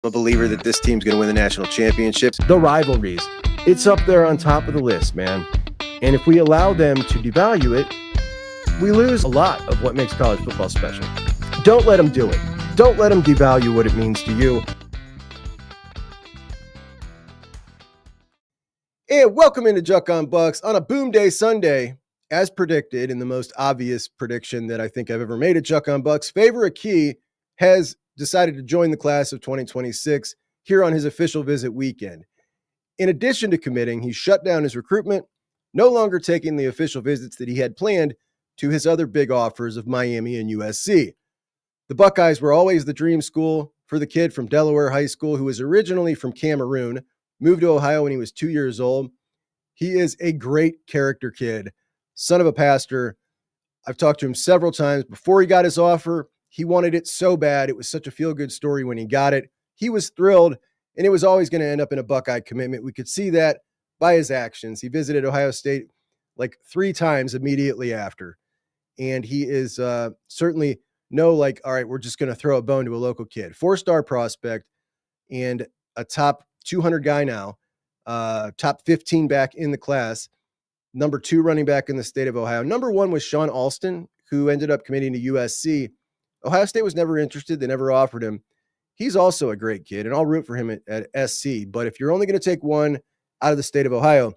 a believer that this team's going to win the national championships. The rivalries, it's up there on top of the list, man. And if we allow them to devalue it, we lose a lot of what makes college football special. Don't let them do it. Don't let them devalue what it means to you. And welcome into JUCK on Bucks on a Boom Day Sunday. As predicted, in the most obvious prediction that I think I've ever made at JUCK on Bucks, Favour Akih has decided to join the class of 2026 here on his official visit weekend. In addition to committing, he shut down his recruitment, no longer taking the official visits that he had planned to his other big offers of Miami and USC. The Buckeyes were always the dream school for the kid from Delaware High School who was originally from Cameroon, moved to Ohio when he was 2 years old. He is a great character kid, son of a pastor. I've talked to him several times. Before he got his offer, he wanted it so bad. It was such a feel-good story when he got it. He was thrilled, and it was always going to end up in a Buckeye commitment. We could see that by his actions. He visited Ohio State like 3 times immediately after. And he is certainly all right, we're just going to throw a bone to a local kid. 4-star prospect and a top 200 guy now, top 15 back in the class, number 2 running back in the state of Ohio. Number 1 was Sean Alston, who ended up committing to USC. Ohio State was never interested. They never offered him. He's also a great kid, and I'll root for him at SC. But if you're only going to take one out of the state of Ohio,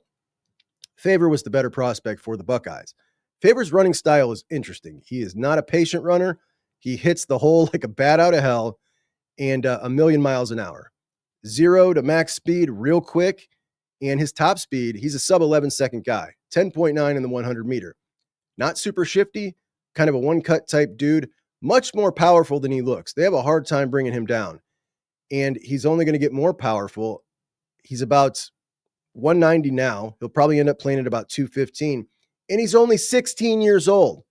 Favour was the better prospect for the Buckeyes. Favour's running style is interesting. He is not a patient runner. He hits the hole like a bat out of hell and a million miles an hour. 0 to max speed real quick. And his top speed, he's a sub 11 second guy, 10.9 in the 100 meter. Not super shifty, kind of a one-cut type dude, much more powerful than he looks. They have a hard time bringing him down. And he's only going to get more powerful. He's about 190 now. He'll probably end up playing at about 215. And he's only 16 years old.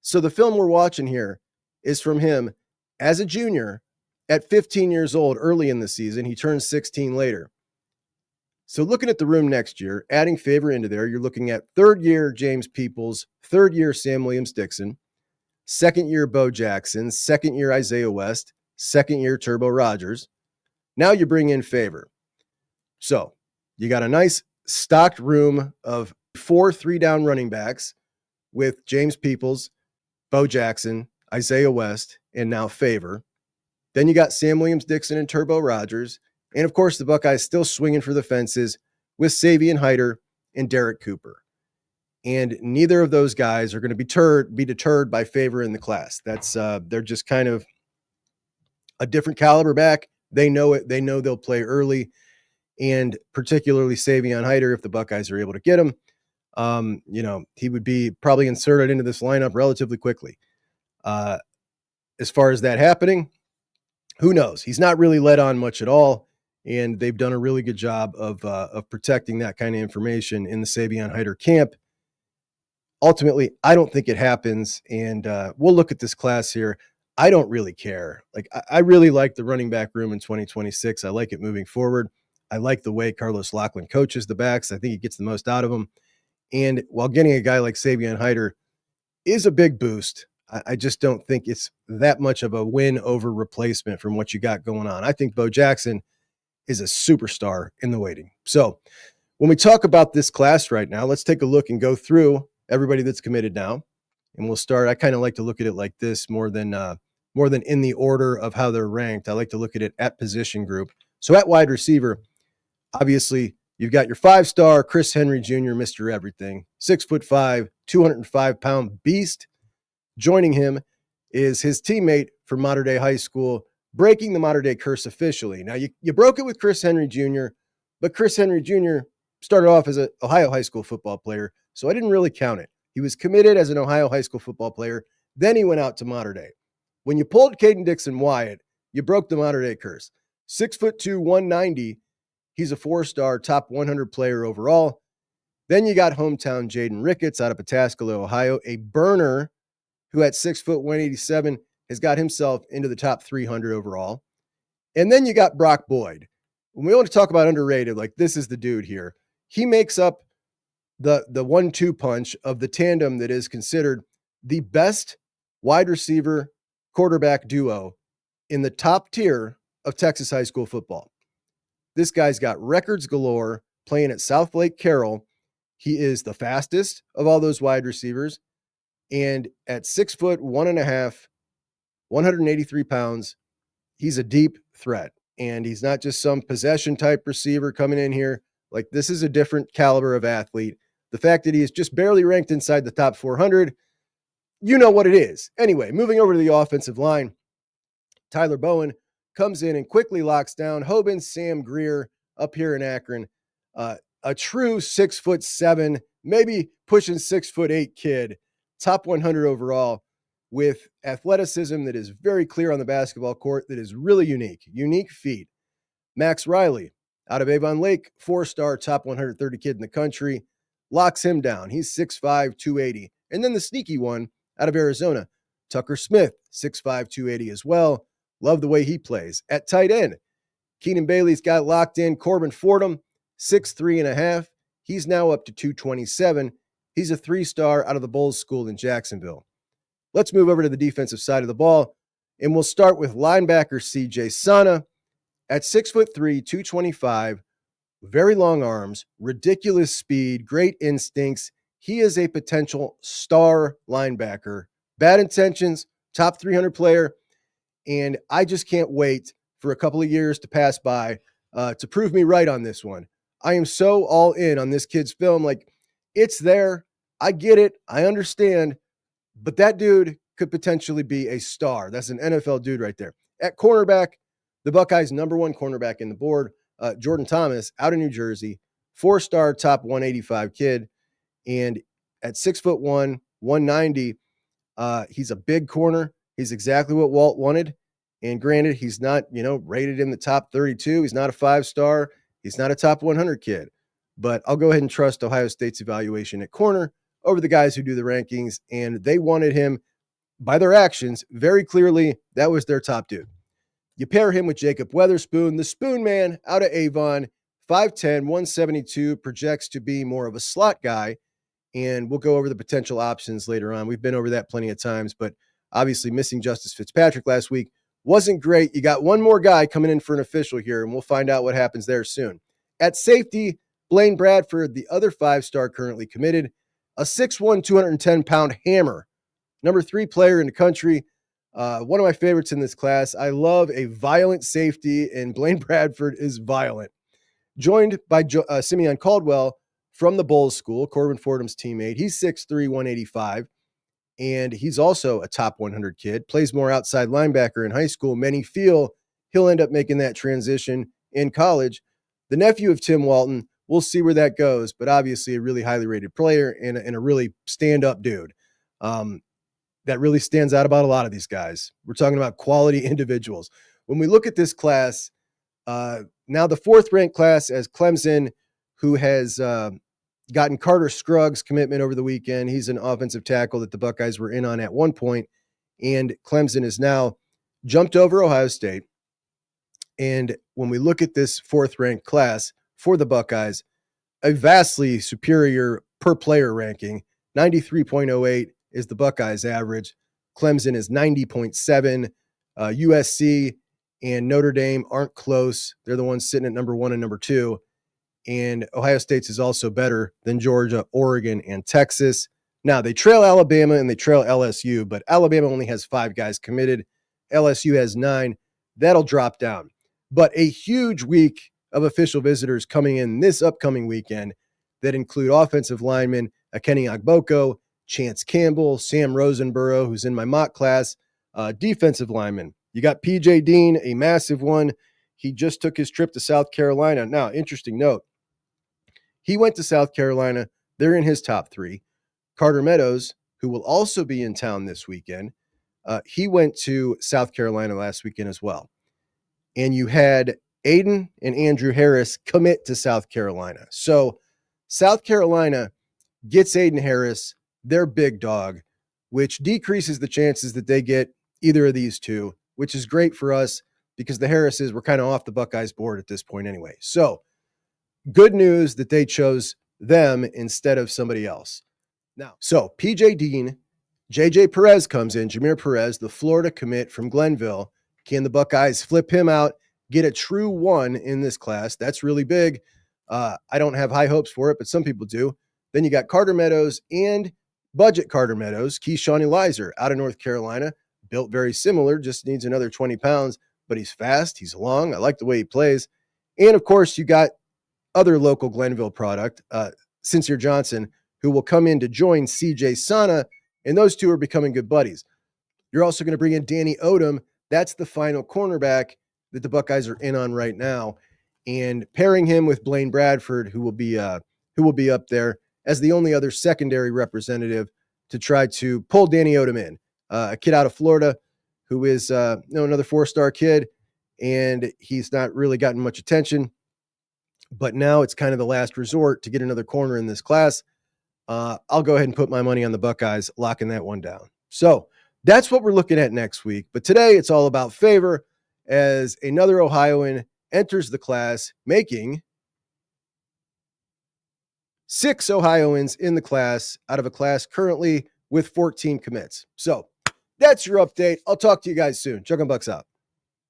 So the film we're watching here is from him as a junior at 15 years old early in the season. He turns 16 later. So looking at the room next year, adding Favour into there, you're looking at 3rd year James Peoples, 3rd year Sam Williams-Dixon, 2nd year Bo Jackson, 2nd year Isaiah West, 2nd year Turbo Rogers. Now you bring in Favour. So you got a nice stocked room of 4 3-down running backs with James Peoples, Bo Jackson, Isaiah West, and now Favour. Then you got Sam Williams-Dixon and Turbo Rogers. And of course, the Buckeyes still swinging for the fences with Savion Hyder and Derek Cooper. And neither of those guys are going to be deterred by Favour in the class. That's they're just kind of a different caliber back. They know it. They know they'll play early, and particularly Savion Hyder, if the Buckeyes are able to get him, he would be probably inserted into this lineup relatively quickly. As far as that happening, who knows? He's not really led on much at all. And they've done a really good job of protecting that kind of information in the Savion Hyder camp. Ultimately, I don't think it happens. And we'll look at this class here. I don't really care. I really like the running back room in 2026. I like it moving forward. I like the way Carlos Loughlin coaches the backs. I think he gets the most out of them. And while getting a guy like Savion Hyder is a big boost, I just don't think it's that much of a win over replacement from what you got going on. I think Bo Jackson is a superstar in the waiting. So when we talk about this class right now, let's take a look and go through everybody that's committed now. And we'll start. I kind of like to look at it like this more than in the order of how they're ranked. I like to look at it at position group. So at wide receiver, obviously you've got your 5-star Chris Henry Jr., Mr. Everything, 6'5", 205-pound beast. Joining him is his teammate from Mater Dei High School, breaking the Mater Dei curse officially. Now, you broke it with Chris Henry Jr., but Chris Henry Jr. started off as an Ohio high school football player, so I didn't really count it. He was committed as an Ohio high school football player. Then he went out to Mater Dei. When you pulled Caden Dixon Wyatt, you broke the Mater Dei curse. 6'2", 190. He's a 4-star, top 100 player overall. Then you got hometown Jaden Ricketts out of Pataskala, Ohio, a burner who at 6', 187 has got himself into the top 300 overall. And then you got Brock Boyd. When we want to talk about underrated, this is the dude here. He makes up the 1-2 punch of the tandem that is considered the best wide receiver quarterback duo in the top tier of Texas high school football. This guy's got records galore playing at South Lake Carroll. He is the fastest of all those wide receivers. And at 6'1.5", 183 pounds, he's a deep threat. And he's not just some possession type receiver coming in here. Like, this is a different caliber of athlete. The fact that he is just barely ranked inside the top 400, you know what it is. Anyway, moving over to the offensive line, Tyler Bowen comes in and quickly locks down Hoban Sam Greer up here in Akron. A true 6'7", maybe pushing 6'8" kid, top 100 overall, with athleticism that is very clear on the basketball court, that is really unique feat. Max Riley out of Avon Lake, 4-star, top 130 kid in the country, locks him down. He's 6'5", 280. And then the sneaky one out of Arizona, Tucker Smith, 6'5", 280 as well. Love the way he plays. At tight end, Keenan Bailey's got locked in. Corbin Fordham, 6'3.5". He's now up to 227. He's a 3-star out of the Bulls School in Jacksonville. Let's move over to the defensive side of the ball, and we'll start with linebacker CJ Sana at 6'3", 225, very long arms, ridiculous speed, great instincts. He is a potential star linebacker. Bad intentions, top 300 player, and I just can't wait for a couple of years to pass by to prove me right on this one. I am so all in on this kid's film. Like, it's there. I get it. I understand. But that dude could potentially be a star. That's an NFL dude right there. At cornerback, the Buckeyes' number one cornerback in the board, Jordan Thomas, out of New Jersey, 4-star, top 185 kid. And at 6'1", 190, he's a big corner. He's exactly what Walt wanted. And granted, he's not, rated in the top 32. He's not a 5-star. He's not a top 100 kid. But I'll go ahead and trust Ohio State's evaluation at corner over the guys who do the rankings. And they wanted him, by their actions, very clearly, that was their top dude. You pair him with Jacob Weatherspoon, the Spoon Man out of Avon, 5'10", 172, projects to be more of a slot guy. And we'll go over the potential options later on. We've been over that plenty of times, but obviously missing Justice Fitzpatrick last week wasn't great. You got one more guy coming in for an official here, and we'll find out what happens there soon. At safety, Blaine Bradford, the other 5-star currently committed, a 6'1", 210-pound hammer, number 3 player in the country. One of my favorites in this class. I love a violent safety, and Blaine Bradford is violent. Joined by Simeon Caldwell from the Bulls School, Corbin Fordham's teammate. He's 6'3", 185, and he's also a top 100 kid. Plays more outside linebacker in high school. Many feel he'll end up making that transition in college. The nephew of Tim Walton, we'll see where that goes, but obviously a really highly rated player and a really stand-up dude. That really stands out about a lot of these guys. We're talking about quality individuals. When we look at this class, now the 4th-ranked class as Clemson, who has gotten Carter Scruggs' commitment over the weekend. He's an offensive tackle that the Buckeyes were in on at one point, and Clemson has now jumped over Ohio State. And when we look at this 4th-ranked class for the Buckeyes, a vastly superior per-player ranking, 93.08 is the Buckeyes average. Clemson is 90.7. USC and Notre Dame aren't close. They're the ones sitting at number 1 and number 2. And Ohio State's is also better than Georgia, Oregon, and Texas. Now, they trail Alabama and they trail LSU, but Alabama only has 5 guys committed. LSU has 9. That'll drop down. But a huge week of official visitors coming in this upcoming weekend that include offensive linemen Kenny Agboko, Chance Campbell, Sam Rosenborough, who's in my mock class, defensive linemen. You got P.J. Dean, a massive one. He just took his trip to South Carolina. Now, interesting note, he went to South Carolina. They're in his top 3. Carter Meadows, who will also be in town this weekend, he went to South Carolina last weekend as well. And you had Aiden and Andrew Harris commit to South Carolina. So South Carolina gets Aiden Harris, their big dog, which decreases the chances that they get either of these two, which is great for us because the Harrises were kind of off the Buckeyes board at this point anyway. So good news that they chose them instead of somebody else. Now, so PJ Dean, JJ Perez comes in, Jameer Perez, the Florida commit from Glenville. Can the Buckeyes flip him out get a true one in this class. That's really big. I don't have high hopes for it, but some people do. Then you got Carter Meadows and budget Carter Meadows, Keyshawn Elizer out of North Carolina, built very similar, just needs another 20 pounds, but he's fast, he's long. I like the way he plays. And of course, you got other local Glenville product, Sincere Johnson, who will come in to join CJ Sana, and those two are becoming good buddies. You're also going to bring in Danny Odom. That's the final cornerback that the Buckeyes are in on right now, and pairing him with Blaine Bradford, who will be up there as the only other secondary representative to try to pull Danny Odom in, a kid out of Florida who is another 4-star kid, and he's not really gotten much attention. But now it's kind of the last resort to get another corner in this class. I'll go ahead and put my money on the Buckeyes, locking that one down. So that's what we're looking at next week. But today it's all about Favour as another Ohioan enters the class, making 6 Ohioans in the class out of a class currently with 14 commits. So that's your update. I'll talk to you guys soon. Chuck and Bucks out.